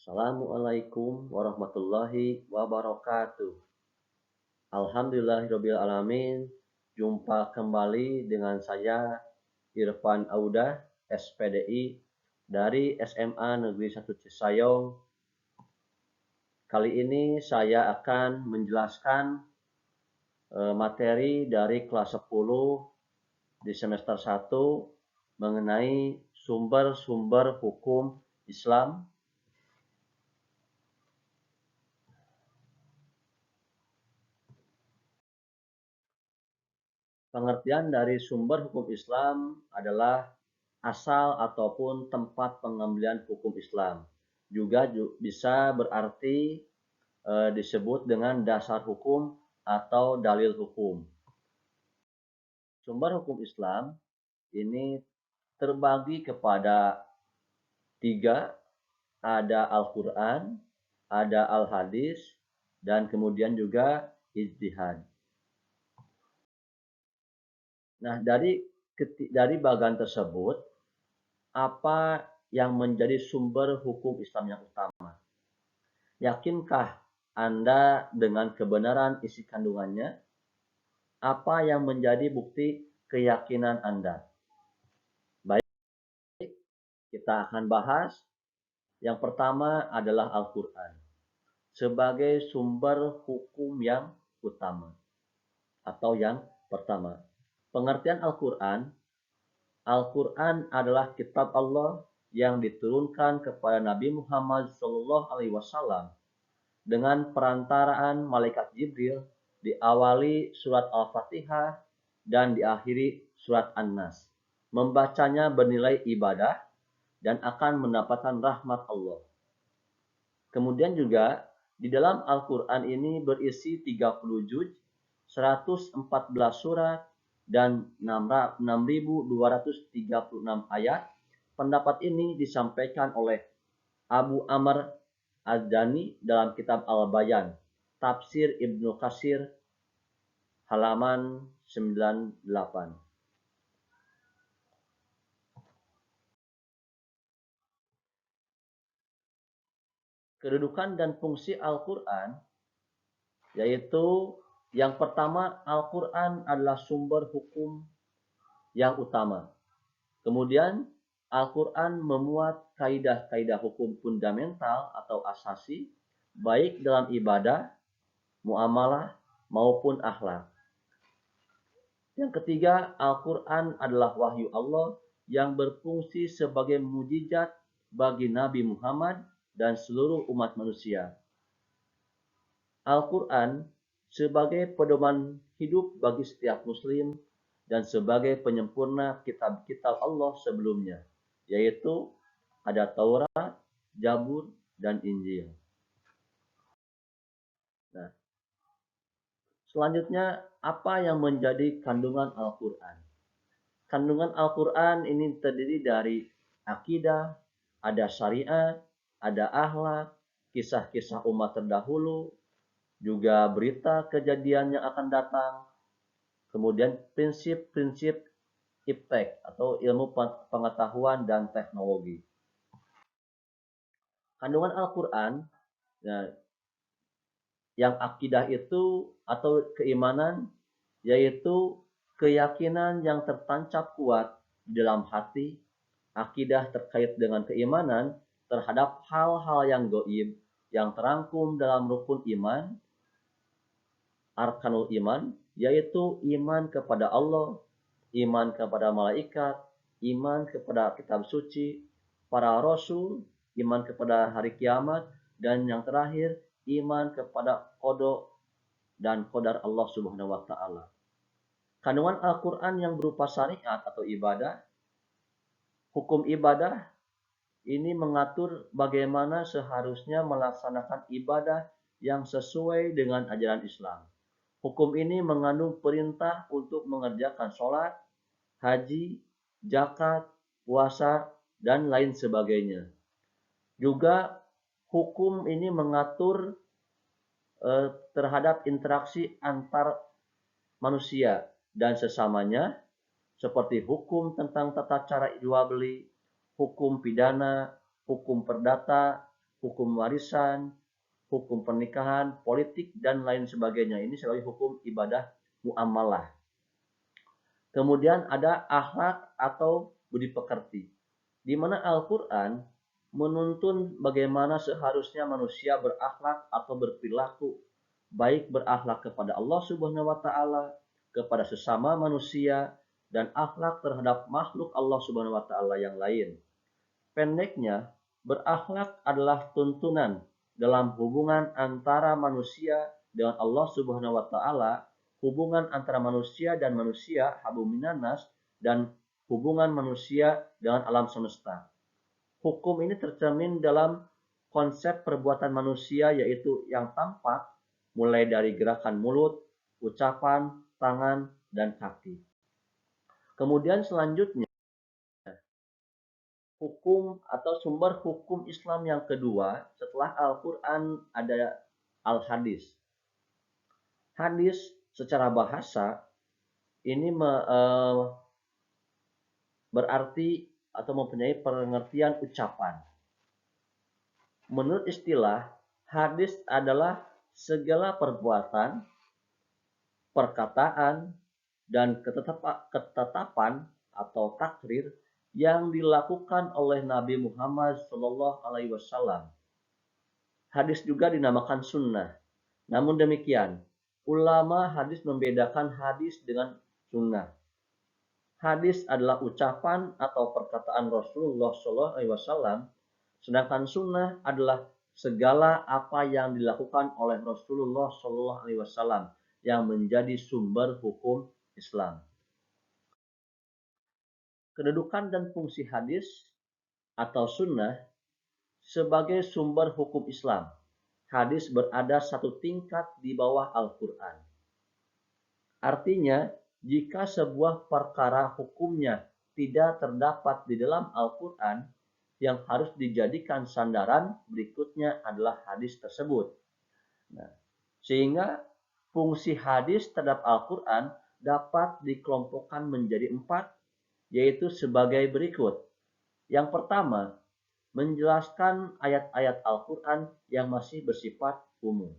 Assalamualaikum warahmatullahi wabarakatuh. Alhamdulillahirabbil alamin. Jumpa kembali dengan saya Irfan Audah, SPDI dari SMA Negeri 1 Cisayong. Kali ini saya akan menjelaskan materi dari kelas 10 di semester 1 mengenai sumber-sumber hukum Islam. Pengertian dari sumber hukum Islam adalah asal ataupun tempat pengambilan hukum Islam. Juga bisa berarti disebut dengan dasar hukum atau dalil hukum. Sumber hukum Islam ini terbagi kepada 3, ada Al-Quran, ada Al-Hadis, dan kemudian juga ijtihad. Nah, dari bagian tersebut, apa yang menjadi sumber hukum Islam yang utama? Yakinkah Anda dengan kebenaran isi kandungannya? Apa yang menjadi bukti keyakinan Anda? Baik, kita akan bahas. Yang pertama adalah Al-Quran sebagai sumber hukum yang utama atau yang pertama. Pengertian Al-Quran, Al-Quran adalah kitab Allah yang diturunkan kepada Nabi Muhammad SAW dengan perantaraan malaikat Jibril, diawali surat Al-Fatihah dan diakhiri surat An-Nas. Membacanya bernilai ibadah dan akan mendapatkan rahmat Allah. Kemudian juga di dalam Al-Quran ini berisi 30 juz, 114 surat, dan 6.236 ayat. Pendapat ini disampaikan oleh Abu Amr Az-Zani dalam kitab Al-Bayan, Tafsir Ibnu Katsir, halaman 98. Kedudukan dan fungsi Al-Quran, yaitu yang pertama, Al-Quran adalah sumber hukum yang utama. Kemudian Al-Quran memuat kaidah-kaidah hukum fundamental atau asasi, baik dalam ibadah, muamalah, maupun akhlak. Yang ketiga, Al-Quran adalah wahyu Allah yang berfungsi sebagai mukjizat bagi Nabi Muhammad dan seluruh umat manusia. Al-Quran sebagai pedoman hidup bagi setiap muslim dan sebagai penyempurna kitab-kitab Allah sebelumnya, yaitu ada Taurat, Zabur, dan Injil. Nah, selanjutnya, apa yang menjadi kandungan Al-Quran? Kandungan Al-Quran ini terdiri dari akidah, ada syariat, ada akhlak, kisah-kisah umat terdahulu, juga berita kejadian yang akan datang, kemudian prinsip-prinsip iptek atau ilmu pengetahuan dan teknologi. Kandungan Al-Quran, ya, yang akidah itu atau keimanan, yaitu keyakinan yang tertancap kuat di dalam hati. Akidah terkait dengan keimanan terhadap hal-hal yang gaib yang terangkum dalam rukun iman, arkanul iman, yaitu iman kepada Allah, iman kepada malaikat, iman kepada kitab suci, para rasul, iman kepada hari kiamat, dan yang terakhir iman kepada qada dan qadar Allah Subhanahu wa taala. Kandungan Al-Quran yang berupa syariat atau ibadah, hukum ibadah ini mengatur bagaimana seharusnya melaksanakan ibadah yang sesuai dengan ajaran Islam. Hukum ini mengandung perintah untuk mengerjakan sholat, haji, zakat, puasa, dan lain sebagainya. Juga hukum ini mengatur terhadap interaksi antar manusia dan sesamanya, seperti hukum tentang tata cara jual beli, hukum pidana, hukum perdata, hukum warisan, hukum pernikahan, politik, dan lain sebagainya. Ini sebagai hukum ibadah muamalah. Kemudian ada akhlak atau budi pekerti, di mana Al-Quran menuntun bagaimana seharusnya manusia berakhlak atau berperilaku, baik berakhlak kepada Allah Subhanahu wa Ta'ala, kepada sesama manusia, dan akhlak terhadap makhluk Allah Subhanahu wa Ta'ala yang lain. Pendeknya, berakhlak adalah tuntunan dalam hubungan antara manusia dengan Allah Subhanahu wa Ta'ala, hubungan antara manusia dan manusia, hablum minannas, dan hubungan manusia dengan alam semesta. Hukum ini tercermin dalam konsep perbuatan manusia, yaitu yang tampak, mulai dari gerakan mulut, ucapan, tangan, dan kaki. Kemudian selanjutnya, hukum atau sumber hukum Islam yang kedua setelah Al-Quran ada Al-Hadis. Hadis secara bahasa ini berarti atau mempunyai pengertian ucapan. Menurut istilah, hadis adalah segala perbuatan, perkataan, dan ketetapan atau takrir yang dilakukan oleh Nabi Muhammad SAW. Hadis juga dinamakan sunnah. Namun demikian, ulama hadis membedakan hadis dengan sunnah. Hadis adalah ucapan atau perkataan Rasulullah SAW, sedangkan sunnah adalah segala apa yang dilakukan oleh Rasulullah SAW yang menjadi sumber hukum Islam. Kedudukan dan fungsi hadis atau sunnah sebagai sumber hukum Islam. Hadis berada satu tingkat di bawah Al-Quran. Artinya, jika sebuah perkara hukumnya tidak terdapat di dalam Al-Quran, yang harus dijadikan sandaran berikutnya adalah hadis tersebut. Nah, sehingga fungsi hadis terhadap Al-Quran dapat dikelompokkan menjadi 4, yaitu sebagai berikut. Yang pertama, menjelaskan ayat-ayat Al-Quran yang masih bersifat umum.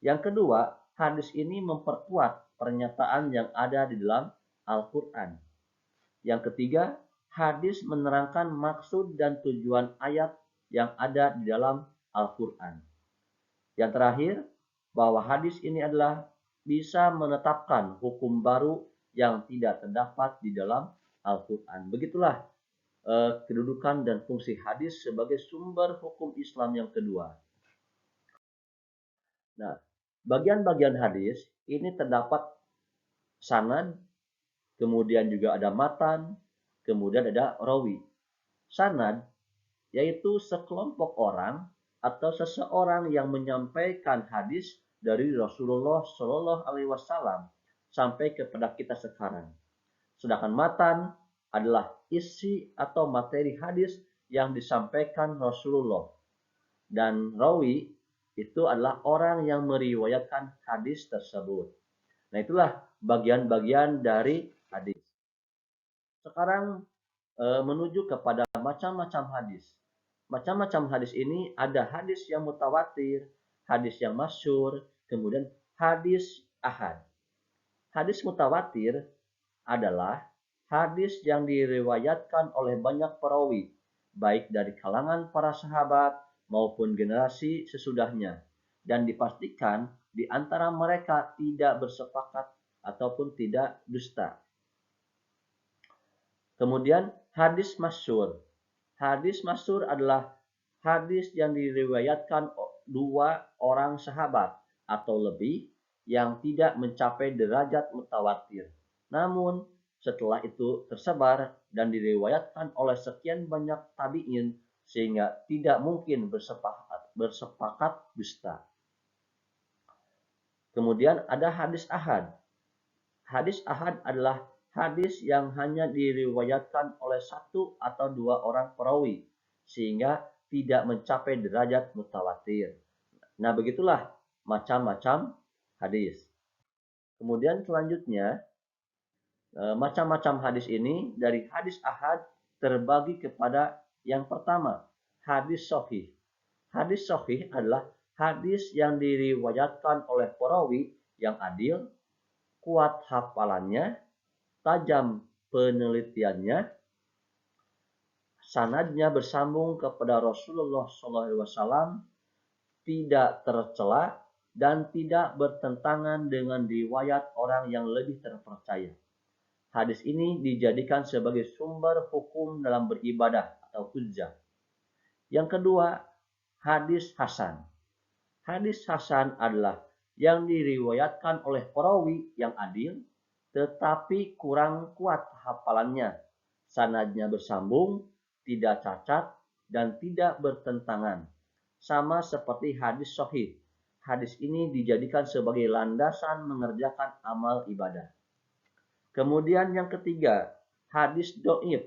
Yang kedua, hadis ini memperkuat pernyataan yang ada di dalam Al-Quran. Yang ketiga, hadis menerangkan maksud dan tujuan ayat yang ada di dalam Al-Quran. Yang terakhir, bahwa hadis ini adalah bisa menetapkan hukum baru yang tidak terdapat di dalam Al-Quran. Begitulah kedudukan dan fungsi hadis sebagai sumber hukum Islam yang kedua. Nah, bagian-bagian hadis ini terdapat sanad, kemudian juga ada matan, kemudian ada rawi. Sanad yaitu sekelompok orang atau seseorang yang menyampaikan hadis dari Rasulullah Shallallahu Alaihi Wasallam sampai kepada kita sekarang. Sedangkan matan adalah isi atau materi hadis yang disampaikan Rasulullah. Dan rawi itu adalah orang yang meriwayatkan hadis tersebut. Nah, itulah bagian-bagian dari hadis. Sekarang menuju kepada macam-macam hadis. Macam-macam hadis ini ada hadis yang mutawatir, hadis yang masyhur, kemudian hadis ahad. Hadis mutawatir adalah hadis yang diriwayatkan oleh banyak perawi, baik dari kalangan para sahabat maupun generasi sesudahnya, dan dipastikan di antara mereka tidak bersepakat ataupun tidak dusta. Kemudian hadis masyhur. Hadis masyhur adalah hadis yang diriwayatkan 2 orang sahabat atau lebih yang tidak mencapai derajat mutawatir. Namun setelah itu tersebar dan diriwayatkan oleh sekian banyak tabi'in sehingga tidak mungkin bersepakat dusta. Kemudian ada hadis ahad. Hadis ahad adalah hadis yang hanya diriwayatkan oleh 1 atau 2 orang perawi sehingga tidak mencapai derajat mutawatir. Nah, begitulah macam-macam hadis. Kemudian selanjutnya, macam-macam hadis ini dari hadis ahad terbagi kepada yang pertama, hadis sahih. Hadis sahih adalah hadis yang diriwayatkan oleh perawi yang adil, kuat hafalannya, tajam penelitiannya, sanadnya bersambung kepada Rasulullah SAW, tidak tercela dan tidak bertentangan dengan riwayat orang yang lebih terpercaya. Hadis ini dijadikan sebagai sumber hukum dalam beribadah atau hujjah. Yang kedua, hadis hasan. Hadis hasan adalah yang diriwayatkan oleh perawi yang adil, tetapi kurang kuat hafalannya. Sanadnya bersambung, tidak cacat, dan tidak bertentangan. Sama seperti hadis sahih. Hadis ini dijadikan sebagai landasan mengerjakan amal ibadah. Kemudian yang ketiga, hadis do'if,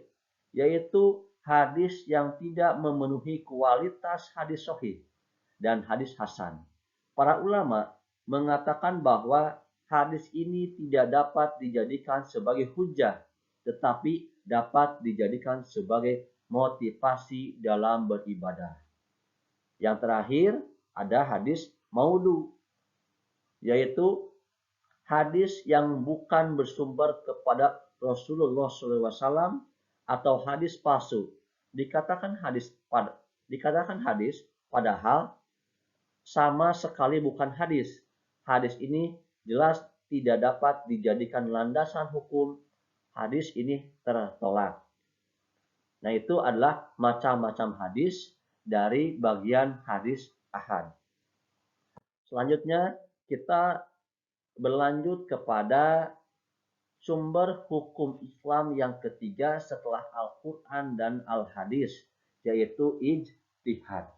yaitu hadis yang tidak memenuhi kualitas hadis sahih dan hadis hasan. Para ulama mengatakan bahwa hadis ini tidak dapat dijadikan sebagai hujjah, tetapi dapat dijadikan sebagai motivasi dalam beribadah. Yang terakhir ada hadis maudhu, yaitu hadis yang bukan bersumber kepada Rasulullah SAW atau hadis palsu. Dikatakan hadis padahal sama sekali bukan hadis. Hadis ini jelas tidak dapat dijadikan landasan hukum. Hadis ini tertolak. Nah, itu adalah macam-macam hadis dari bagian hadis ahad. Selanjutnya kita berlanjut kepada sumber hukum Islam yang ketiga setelah Al-Quran dan Al-Hadis, yaitu ijtihad.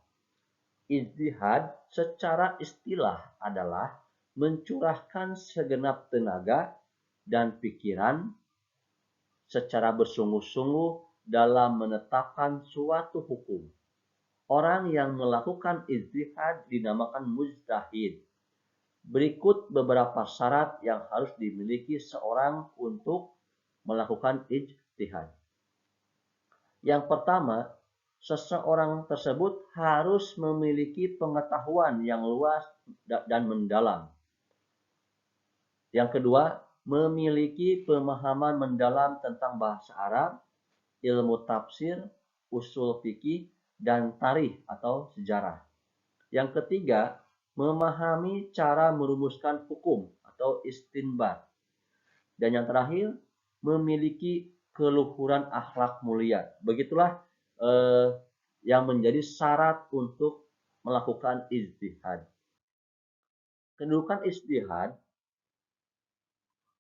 Ijtihad secara istilah adalah mencurahkan segenap tenaga dan pikiran secara bersungguh-sungguh dalam menetapkan suatu hukum. Orang yang melakukan ijtihad dinamakan mujtahid. Berikut beberapa syarat yang harus dimiliki seorang untuk melakukan ijtihad. Yang pertama, seseorang tersebut harus memiliki pengetahuan yang luas dan mendalam. Yang kedua, memiliki pemahaman mendalam tentang bahasa Arab, ilmu tafsir, usul fikih, dan tarikh atau sejarah. Yang ketiga, memahami cara merumuskan hukum atau istinbat. Dan yang terakhir, memiliki keluhuran akhlak mulia. Begitulah yang menjadi syarat untuk melakukan ijtihad. Kedudukan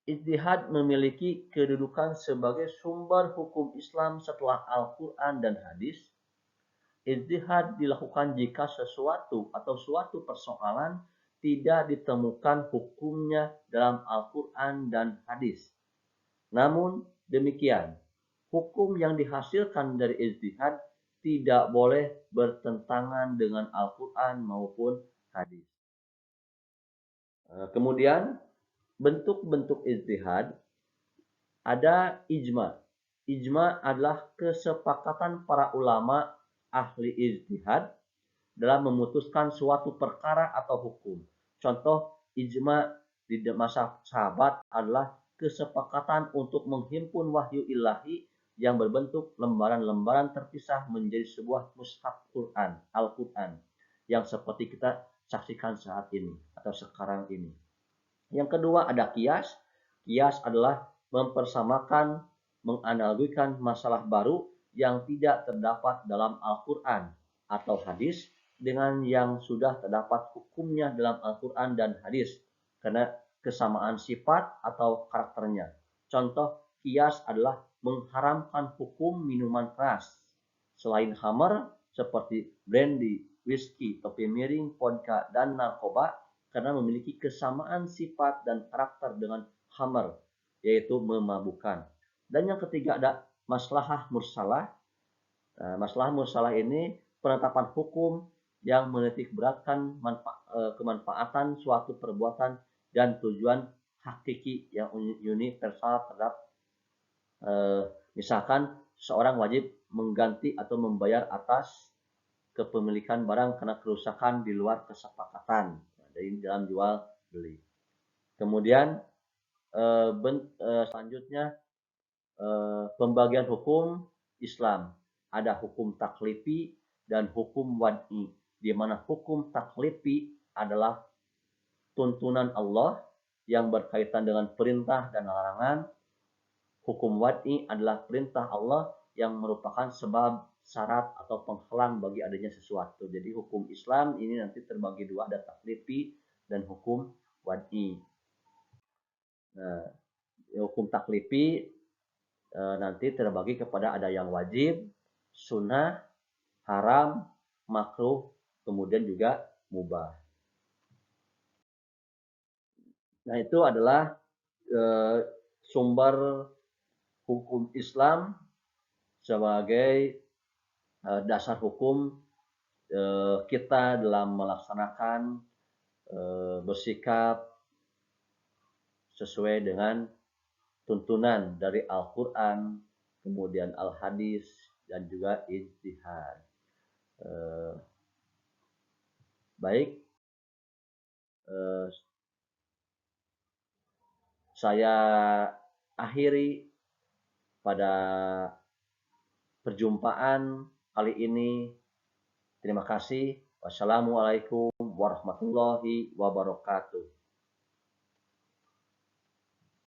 ijtihad memiliki kedudukan sebagai sumber hukum Islam setelah Al-Quran dan hadis. Ijtihad dilakukan jika sesuatu atau suatu persoalan tidak ditemukan hukumnya dalam Al-Quran dan hadis. Namun demikian, hukum yang dihasilkan dari ijtihad tidak boleh bertentangan dengan Al-Quran maupun hadis. Kemudian bentuk-bentuk ijtihad ada ijma. Ijma adalah kesepakatan para ulama ahli ijtihad dalam memutuskan suatu perkara atau hukum. Contoh ijma di masa sahabat adalah kesepakatan untuk menghimpun wahyu ilahi yang berbentuk lembaran-lembaran terpisah menjadi sebuah mushaf Quran, Al-Quran, yang seperti kita saksikan saat ini atau sekarang ini. Yang kedua ada qiyas. Qiyas adalah mempersamakan, menganalogikan masalah baru yang tidak terdapat dalam Al-Quran atau hadis dengan yang sudah terdapat hukumnya dalam Al-Quran dan hadis karena kesamaan sifat atau karakternya. Contoh qiyas adalah mengharamkan hukum minuman keras selain khamar seperti brandy, whisky, topi miring, vodka, dan narkoba karena memiliki kesamaan sifat dan karakter dengan khamar, yaitu memabukkan. Dan yang ketiga ada maslahah mursalah. Maslahah mursalah ini penetapan hukum yang menitik beratkan kemanfaatan suatu perbuatan dan tujuan hakiki yang universal terhadap misalkan seorang wajib mengganti atau membayar atas kepemilikan barang karena kerusakan di luar kesepakatan. Nah, dari dalam jual beli. Kemudian selanjutnya pembagian hukum Islam. Ada hukum taklifi dan hukum wad'i. Di mana hukum taklifi adalah tuntunan Allah yang berkaitan dengan perintah dan larangan. Hukum wad'i adalah perintah Allah yang merupakan sebab, syarat, atau penghalang bagi adanya sesuatu. Jadi hukum Islam ini nanti terbagi dua, ada taklifi dan hukum wad'i. Nah, hukum taklifi nanti terbagi kepada ada yang wajib, sunnah, haram, makruh, kemudian juga mubah. Nah, itu adalah sumber hukum Islam sebagai dasar hukum kita dalam melaksanakan bersikap sesuai dengan tuntunan dari Al-Quran, kemudian Al-Hadis, dan juga ijtihad. Baik, saya akhiri pada perjumpaan kali ini. Terima kasih. Wassalamualaikum warahmatullahi wabarakatuh.